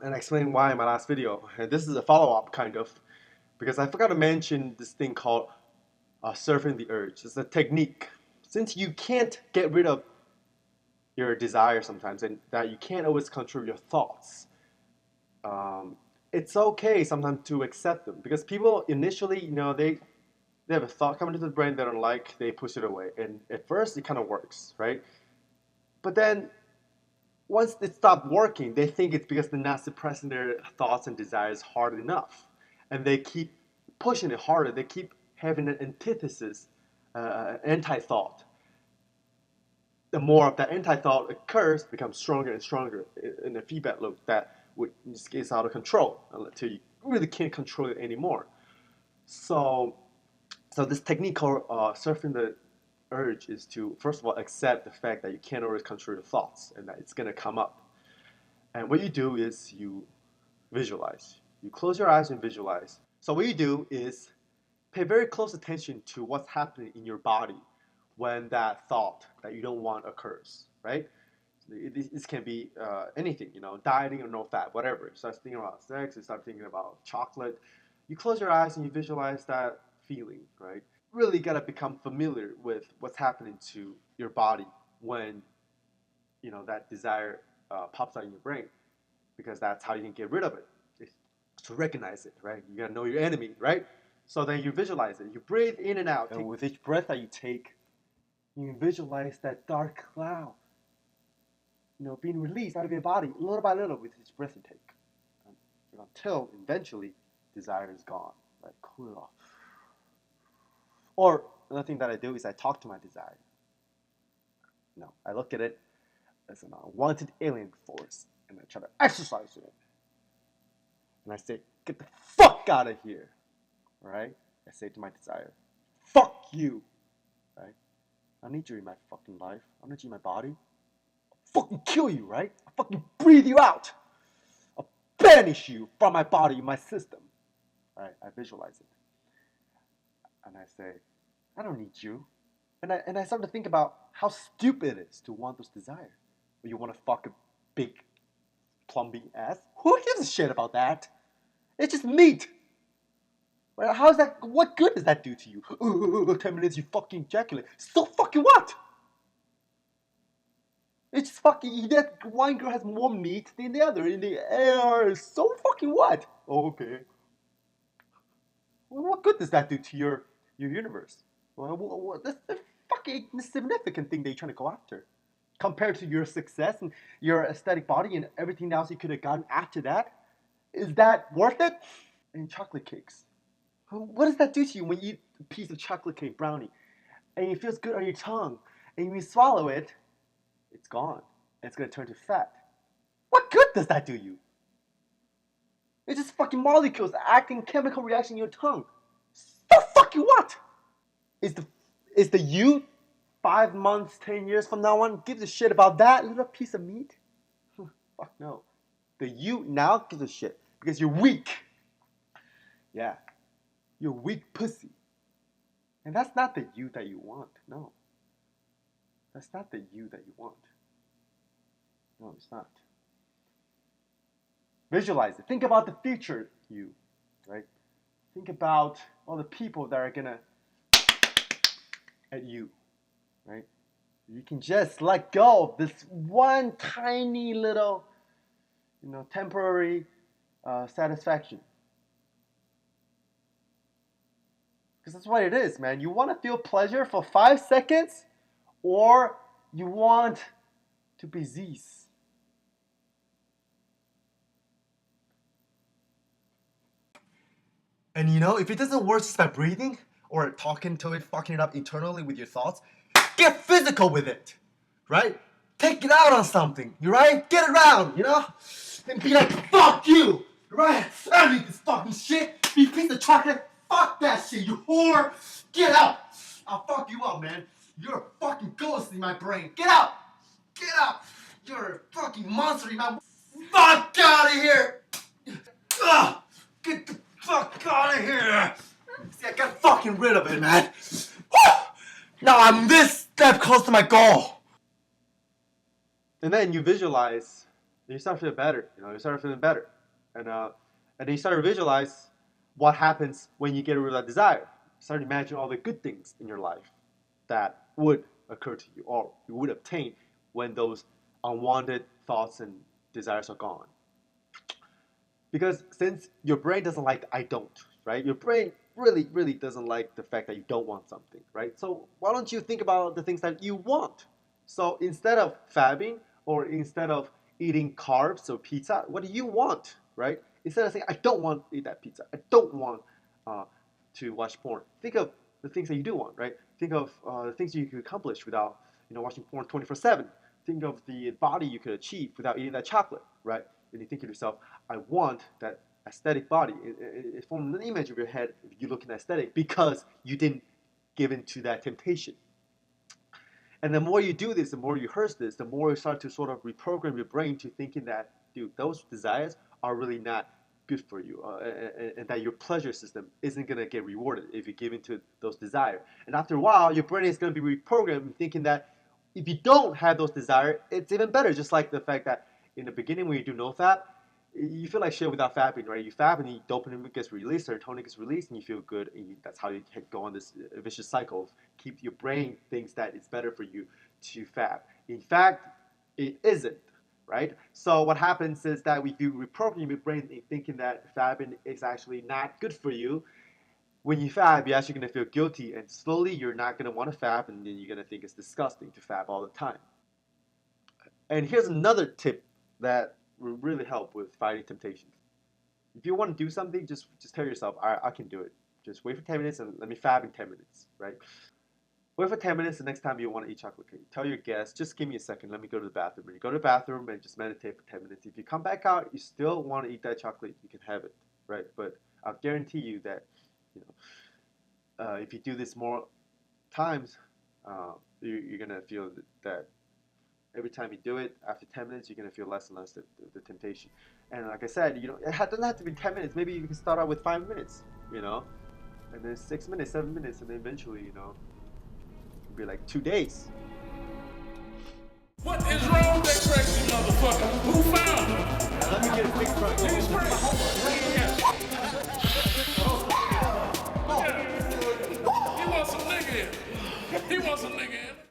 and I explained why in my last video. And this is a follow-up, kind of, because I forgot to mention this thing called surfing the urge. It's a technique. Since you can't get rid of your desire sometimes, and that you can't always control your thoughts, it's okay sometimes to accept them. Because people initially, they have a thought coming to the brain they don't like, they push it away. And at first, it kind of works, right? But then once it stopped working, they think it's because they're not suppressing their thoughts and desires hard enough. And they keep pushing it harder. They keep having an antithesis, anti-thought. The more of that anti-thought occurs, becomes stronger and stronger in a feedback loop that would just gets out of control until you really can't control it anymore. So this technique called surfing the urge is to, first of all, accept the fact that you can't always control your thoughts and that it's going to come up. And what you do is you visualize. You close your eyes and visualize. So what you do is pay very close attention to what's happening in your body when that thought that you don't want occurs, right? This can be anything, dieting or no fat, whatever. You start thinking about sex, you start thinking about chocolate. You close your eyes and you visualize that feeling, right? Really got to become familiar with what's happening to your body when that desire pops out in your brain, because that's how you can get rid of it. It's to recognize it, right? You got to know your enemy, right? So then you visualize it. You breathe in and out, and with each breath that you take, you visualize that dark cloud, being released out of your body little by little with each breath you take, until eventually desire is gone. Like, cool it off. Or another thing that I do is I talk to my desire. I look at it as an unwanted alien force, and I try to exercise it. And I say, get the fuck out of here, right? I say to my desire, fuck you, right? I need you in my fucking life. I need you in my body. I'll fucking kill you, right? I'll fucking breathe you out. I'll banish you from my body, my system. Right? I visualize it. And I say, I don't need you. And I start to think about how stupid it is to want those desires. You want to fuck a big plumbing ass? Who gives a shit about that? It's just meat. Right? How's that? What good does that do to you? 10 minutes you fucking ejaculate. So fucking what? It's just fucking, that one girl has more meat than the other in the air. So fucking what? Oh, okay. Well, what good does that do to your universe? Well, that's the fucking insignificant thing that you're trying to go after. Compared to your success and your aesthetic body and everything else you could have gotten after that, is that worth it? And chocolate cakes. What does that do to you when you eat a piece of chocolate cake brownie and it feels good on your tongue and when you swallow it, it's gone. And it's going to turn to fat. What good does that do you? It's just fucking molecules acting chemical reaction in your tongue. So fucking what? Is the you 5 months, 10 years from now on gives a shit about that little piece of meat? Fuck no. The you now gives a shit because you're weak. Yeah. You're weak pussy. And that's not the you that you want. No. That's not the you that you want. No, it's not. Visualize it. Think about the future you, right? Think about all the people that are gonna at you, right? You can just let go of this one tiny little, temporary satisfaction. Because that's what it is, man. You want to feel pleasure for 5 seconds, or you want to be Z's. And if it doesn't work just by breathing or talking to it, fucking it up internally with your thoughts, get physical with it, right? Take it out on something, you right? Get around, and be like, fuck you, right? I don't need this fucking shit. You piece of chocolate, fuck that shit, you whore. Get out. I'll fuck you up, man. You're a fucking ghost in my brain. Get out. Get out. You're a fucking monster in my... Fuck out of here. Ugh. Get the fuck out of here. See, I got fucking rid of it, man. Woo! Now I'm this step close to my goal. And then you visualize, and you start feeling better. You start feeling better. And then you start to visualize what happens when you get rid of that desire. Start to imagine all the good things in your life that would occur to you or you would obtain when those unwanted thoughts and desires are gone. Because since your brain doesn't like I don't, right? Your brain really, really doesn't like the fact that you don't want something, right? So why don't you think about the things that you want? So instead of fabbing or instead of eating carbs or pizza, what do you want, right? Instead of saying I don't want to eat that pizza, I don't want uh, to watch porn. Think of the things that you do want, right? Think of the things you could accomplish without watching porn 24/7. Think of the body you could achieve without eating that chocolate, right? And you think to yourself, I want that aesthetic body. It forms an image of your head if you look at aesthetic because you didn't give in to that temptation. And the more you do this, the more you rehearse this, the more you start to sort of reprogram your brain to thinking that, dude, those desires are really not good for you, and that your pleasure system isn't gonna get rewarded if you give into those desires. And after a while, your brain is gonna be reprogrammed thinking that if you don't have those desires, it's even better. Just like the fact that in the beginning when you do no fab, you feel like shit without fapping, right? You fab and the dopamine gets released, serotonin gets released, and you feel good. And that's how you can go on this vicious cycle. Keep your brain thinks that it's better for you to fab. In fact, it isn't, right? So what happens is that if you reprogram your brain thinking that fabbing is actually not good for you, when you fab, you're actually going to feel guilty, and slowly you're not going to want to fab, and then you're going to think it's disgusting to fab all the time. And here's another tip that will really help with fighting temptations. If you want to do something, just tell yourself, I can do it. Just wait for 10 minutes and let me fab in 10 minutes, right? Wait for 10 minutes the next time you want to eat chocolate cake. Tell your guests, just give me a second, let me go to the bathroom. And you go to the bathroom and just meditate for 10 minutes. If you come back out, you still want to eat that chocolate, you can have it, right? But I'll guarantee you that, you if you do this more times, you're going to feel that every time you do it, after 10 minutes, you're going to feel less and less the temptation. And like I said, it doesn't have to be 10 minutes. Maybe you can start out with 5 minutes, you know, and then 6 minutes, 7 minutes, and then eventually, it'll be like 2 days.